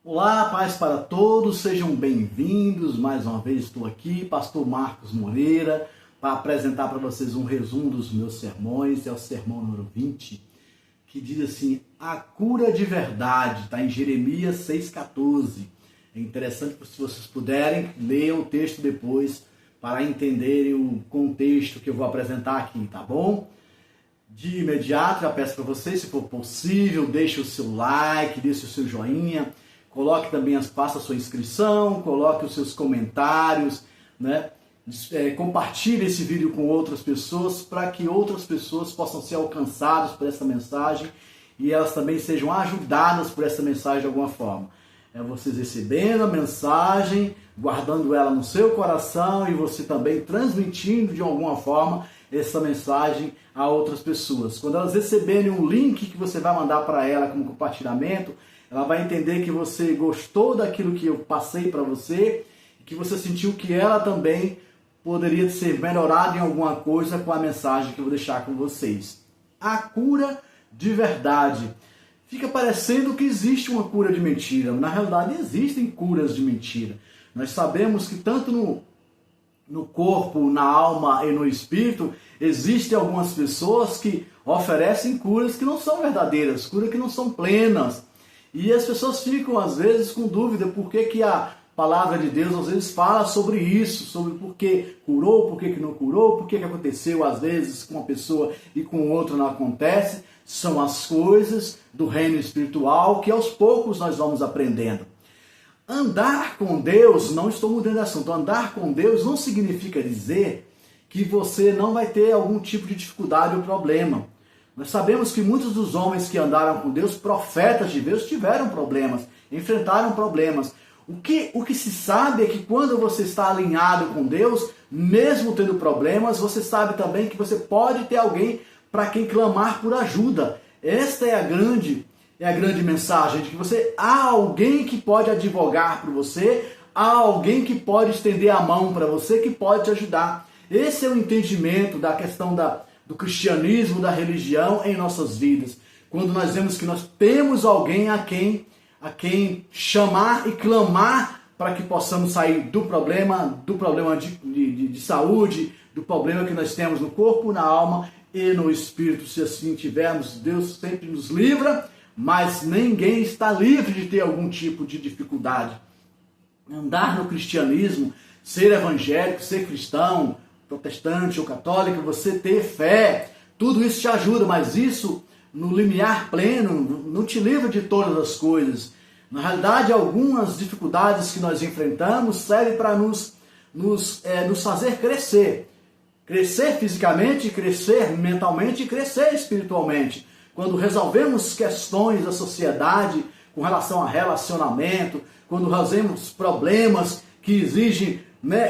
Olá, paz para todos, sejam bem-vindos. Mais uma vez estou aqui, Pastor Marcos Moreira, para apresentar para vocês um resumo dos meus sermões. É o sermão número 20, que diz assim: a cura de verdade, está em Jeremias 6,14. É interessante, se vocês puderem, leiam o texto depois para entenderem o contexto que eu vou apresentar aqui, tá bom? De imediato, já peço para vocês, se for possível, deixe o seu like, deixe o seu joinha, coloque também, faça a sua inscrição, coloque os seus comentários, né? Compartilhe esse vídeo com outras pessoas para que outras pessoas possam ser alcançadas por essa mensagem e elas também sejam ajudadas por essa mensagem de alguma forma. Vocês recebendo a mensagem, guardando ela no seu coração e você também transmitindo de alguma forma essa mensagem a outras pessoas. Quando elas receberem um link que você vai mandar para ela como compartilhamento, ela vai entender que você gostou daquilo que eu passei para você e que você sentiu que ela também poderia ser melhorada em alguma coisa com a mensagem que eu vou deixar com vocês. A cura de verdade. Fica parecendo que existe uma cura de mentira. Na realidade, existem curas de mentira. Nós sabemos que tanto no corpo, na alma e no espírito, existem algumas pessoas que oferecem curas que não são verdadeiras, curas que não são plenas. E as pessoas ficam, às vezes, com dúvida por que a palavra de Deus, às vezes, fala sobre isso, sobre por que curou, por que não curou, por que aconteceu, às vezes, com uma pessoa e com outra não acontece. São as coisas do reino espiritual que, aos poucos, nós vamos aprendendo. Andar com Deus, não estou mudando de assunto, andar com Deus não significa dizer que você não vai ter algum tipo de dificuldade ou problema. Nós sabemos que muitos dos homens que andaram com Deus, profetas de Deus, tiveram problemas, enfrentaram problemas. O que se sabe é que quando você está alinhado com Deus, mesmo tendo problemas, você sabe também que você pode ter alguém para quem clamar por ajuda. Esta é a grande mensagem, de que há alguém que pode advogar por você, há alguém que pode estender a mão para você, que pode te ajudar. Esse é o entendimento da questão do cristianismo, da religião em nossas vidas. Quando nós vemos que nós temos alguém a quem chamar e clamar para que possamos sair do problema de saúde, do problema que nós temos no corpo, na alma e no espírito. Se assim tivermos, Deus sempre nos livra, mas ninguém está livre de ter algum tipo de dificuldade. Andar no cristianismo, ser evangélico, ser cristão, protestante ou católico, você ter fé, tudo isso te ajuda, mas isso no limiar pleno não te livra de todas as coisas. Na realidade, algumas dificuldades que nós enfrentamos servem para nos fazer crescer. Crescer fisicamente, crescer mentalmente e crescer espiritualmente. Quando resolvemos questões da sociedade com relação a relacionamento, quando resolvemos problemas que exigem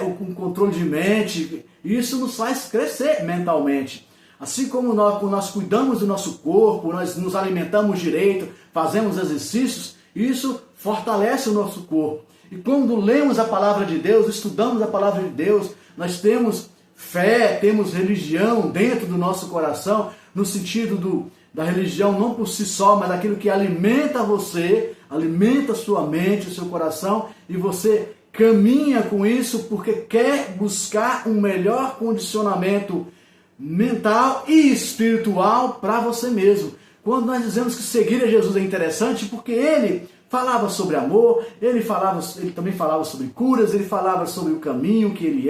o controle de mente, isso nos faz crescer mentalmente. Assim como nós cuidamos do nosso corpo, nós nos alimentamos direito, fazemos exercícios, isso fortalece o nosso corpo. E quando lemos a palavra de Deus, estudamos a palavra de Deus, nós temos fé, temos religião dentro do nosso coração, no sentido da religião não por si só, mas daquilo que alimenta você, alimenta a sua mente, o seu coração, e você caminha com isso porque quer buscar um melhor condicionamento mental e espiritual para você mesmo. Quando nós dizemos que seguir a Jesus é interessante, porque ele falava sobre amor, ele também falava sobre curas, ele falava sobre o caminho que ele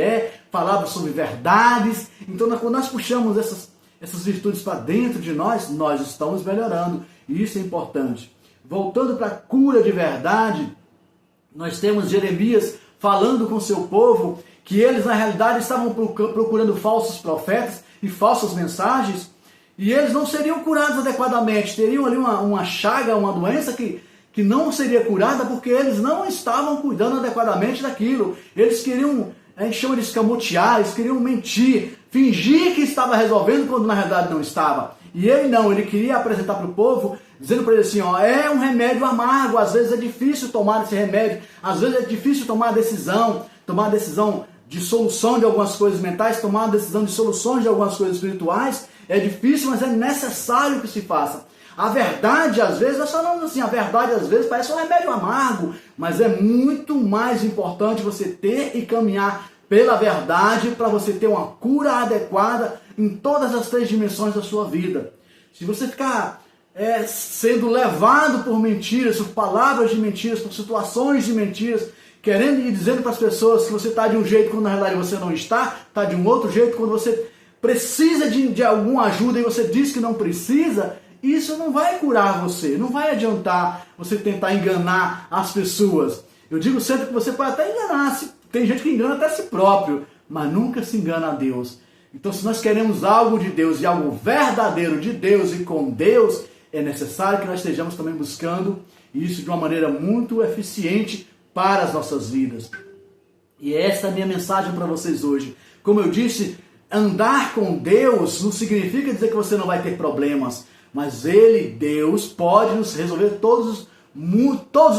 falava sobre verdades. Então, quando nós puxamos essas virtudes para dentro de nós estamos melhorando. E isso é importante. Voltando para a cura de verdade, nós temos Jeremias falando com seu povo que eles, na realidade, estavam procurando falsos profetas e falsas mensagens, e eles não seriam curados adequadamente. Teriam ali uma chaga, uma doença que não seria curada porque eles não estavam cuidando adequadamente daquilo. Eles queriam, a gente chama de escamotear, eles queriam mentir, fingir que estava resolvendo quando na realidade não estava. E ele não, ele queria apresentar para o povo, dizendo para ele assim, é um remédio amargo, às vezes é difícil tomar esse remédio, às vezes é difícil tomar a decisão de solução de algumas coisas mentais, tomar a decisão de soluções de algumas coisas espirituais, é difícil, mas é necessário que se faça. A verdade, às vezes, nós falamos assim, a verdade, às vezes, parece um remédio amargo, mas é muito mais importante você ter e caminhar pela verdade para você ter uma cura adequada em todas as 3 dimensões da sua vida. Se você ficar sendo levado por mentiras, por palavras de mentiras, por situações de mentiras, querendo e dizendo para as pessoas que você está de um jeito quando na realidade você não está de um outro jeito, quando você precisa de alguma ajuda e você diz que não precisa, isso não vai curar você, não vai adiantar você tentar enganar as pessoas. Eu digo sempre que você pode até enganar, tem gente que engana até si próprio, mas nunca se engana a Deus. Então, se nós queremos algo de Deus e algo verdadeiro de Deus e com Deus, é necessário que nós estejamos também buscando isso de uma maneira muito eficiente para as nossas vidas. E essa é a minha mensagem para vocês hoje. Como eu disse, andar com Deus não significa dizer que você não vai ter problemas, mas Deus, pode nos resolver todos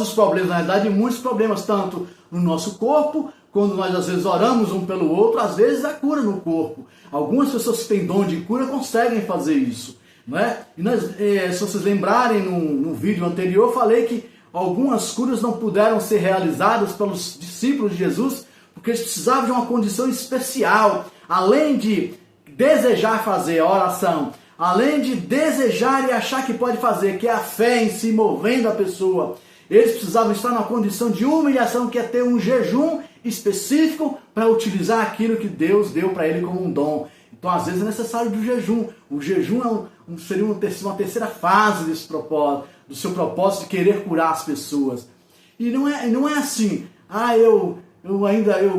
os problemas, na verdade, muitos problemas, tanto no nosso corpo, quando nós às vezes oramos um pelo outro, às vezes há cura no corpo. Algumas pessoas que têm dom de cura conseguem fazer isso, não é? E se vocês lembrarem no vídeo anterior, eu falei que algumas curas não puderam ser realizadas pelos discípulos de Jesus, porque eles precisavam de uma condição especial, além de desejar fazer a oração, além de desejar e achar que pode fazer, que é a fé em si movendo a pessoa, eles precisavam estar numa condição de humilhação, que é ter um jejum específico para utilizar aquilo que Deus deu para ele como um dom. Então, às vezes é necessário do jejum. O jejum seria uma terceira fase desse propósito, do seu propósito de querer curar as pessoas. E não é assim, eu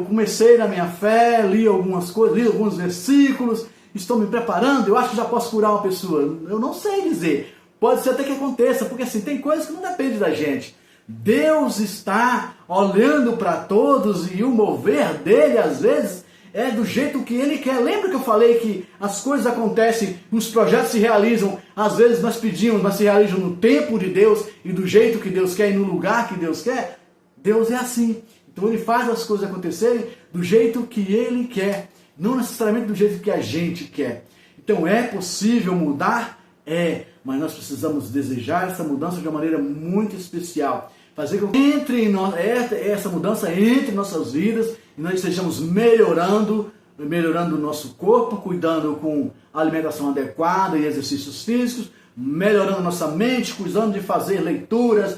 comecei na minha fé, li algumas coisas, li alguns versículos, estou me preparando, eu acho que já posso curar uma pessoa. Eu não sei dizer. Pode ser até que aconteça, porque assim, tem coisas que não dependem da gente. Deus está olhando para todos e o mover dele, às vezes, é do jeito que ele quer. Lembra que eu falei que as coisas acontecem, os projetos se realizam, às vezes nós pedimos, mas se realizam no tempo de Deus e do jeito que Deus quer e no lugar que Deus quer? Deus é assim. Então ele faz as coisas acontecerem do jeito que ele quer, não necessariamente do jeito que a gente quer. Então é possível mudar? Mas nós precisamos desejar essa mudança de uma maneira muito especial. Fazer com que essa mudança entre em nossas vidas e nós estejamos melhorando o nosso corpo, cuidando com alimentação adequada e exercícios físicos, melhorando nossa mente, cuidando de fazer leituras,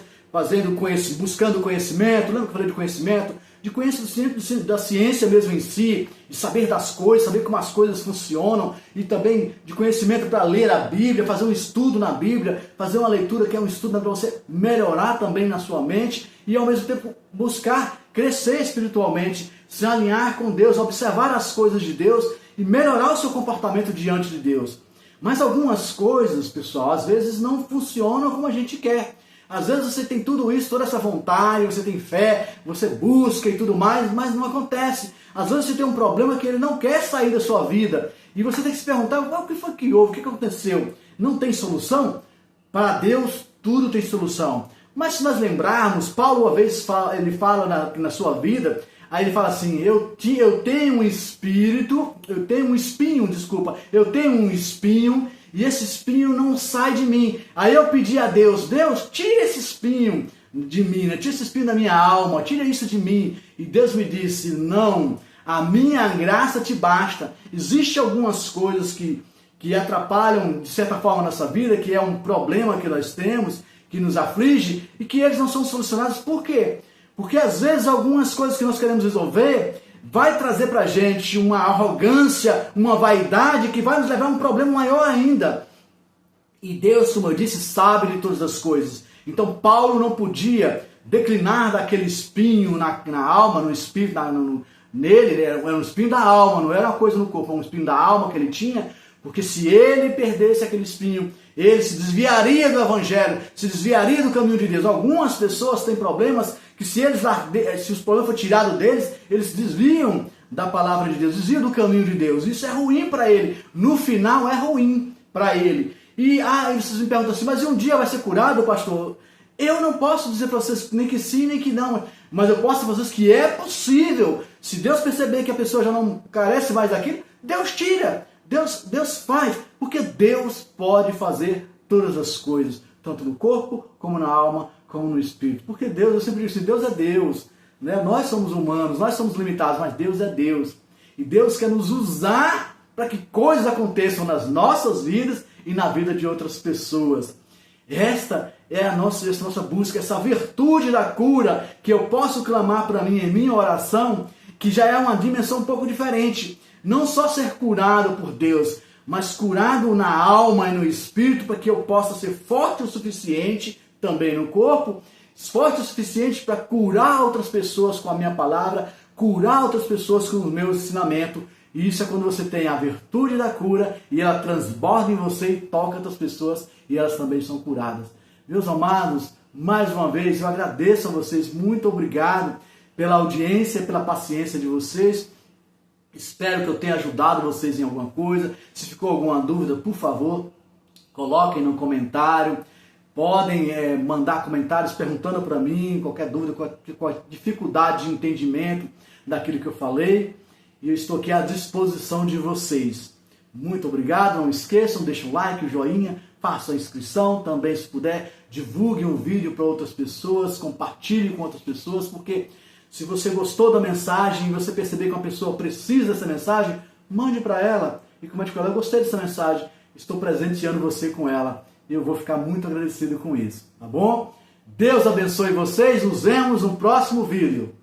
buscando conhecimento. Lembra que eu falei de conhecimento? De conhecimento da ciência mesmo em si, de saber das coisas, saber como as coisas funcionam, e também de conhecimento para ler a Bíblia, fazer um estudo na Bíblia, fazer uma leitura que é um estudo para você melhorar também na sua mente e ao mesmo tempo buscar crescer espiritualmente, se alinhar com Deus, observar as coisas de Deus e melhorar o seu comportamento diante de Deus. Mas algumas coisas, pessoal, às vezes não funcionam como a gente quer. Às vezes você tem tudo isso, toda essa vontade, você tem fé, você busca e tudo mais, mas não acontece. Às vezes você tem um problema que ele não quer sair da sua vida e você tem que se perguntar, o que foi que houve, o que aconteceu? Não tem solução? Para Deus tudo tem solução. Mas se nós lembrarmos, Paulo uma vez ele fala na sua vida, aí ele fala assim, eu tenho um espinho, e esse espinho não sai de mim. Aí eu pedi a Deus, tira esse espinho de mim, né? Tira esse espinho da minha alma, tira isso de mim. E Deus me disse, não, a minha graça te basta. Existem algumas coisas que atrapalham, de certa forma, a nossa vida, que é um problema que nós temos, que nos aflige, e que eles não são solucionados. Por quê? Porque às vezes algumas coisas que nós queremos resolver vai trazer para a gente uma arrogância, uma vaidade que vai nos levar a um problema maior ainda. E Deus, como eu disse, sabe de todas as coisas. Então Paulo não podia declinar daquele espinho na alma, no espírito, nele, era um espinho da alma, não era uma coisa no corpo, era um espinho da alma que ele tinha, porque se ele perdesse aquele espinho, ele se desviaria do Evangelho, se desviaria do caminho de Deus. Algumas pessoas têm problemas que se os problemas forem tirados deles, eles se desviam da palavra de Deus, desviam do caminho de Deus. Isso é ruim para ele. No final é ruim para ele. E vocês me perguntam assim, mas um dia vai ser curado, pastor? Eu não posso dizer para vocês nem que sim, nem que não, mas eu posso dizer para vocês que é possível. Se Deus perceber que a pessoa já não carece mais daquilo, Deus tira. Deus faz, porque Deus pode fazer todas as coisas, tanto no corpo, como na alma, como no espírito. Porque Deus, eu sempre digo assim, Deus é Deus, né? Nós somos humanos, nós somos limitados, mas Deus é Deus. E Deus quer nos usar para que coisas aconteçam nas nossas vidas e na vida de outras pessoas. Esta é a nossa busca, essa virtude da cura que eu posso clamar para mim em minha oração, que já é uma dimensão um pouco diferente. Não só ser curado por Deus, mas curado na alma e no espírito, para que eu possa ser forte o suficiente, também no corpo, forte o suficiente para curar outras pessoas com a minha palavra, curar outras pessoas com o meu ensinamento. E isso é quando você tem a virtude da cura e ela transborda em você e toca outras pessoas e elas também são curadas. Meus amados, mais uma vez eu agradeço a vocês, muito obrigado pela audiência, pela paciência de vocês. Espero que eu tenha ajudado vocês em alguma coisa. Se ficou alguma dúvida, por favor, coloquem no comentário. Podem mandar comentários perguntando para mim, qualquer dúvida, qualquer dificuldade de entendimento daquilo que eu falei. E eu estou aqui à disposição de vocês. Muito obrigado, não esqueçam, deixem um like, um joinha, façam a inscrição. Também, se puder, divulguem o vídeo para outras pessoas, compartilhem com outras pessoas, porque se você gostou da mensagem e você perceber que uma pessoa precisa dessa mensagem, mande para ela. E comente com ela, eu gostei dessa mensagem, estou presenteando você com ela. E eu vou ficar muito agradecido com isso, tá bom? Deus abençoe vocês, nos vemos no próximo vídeo.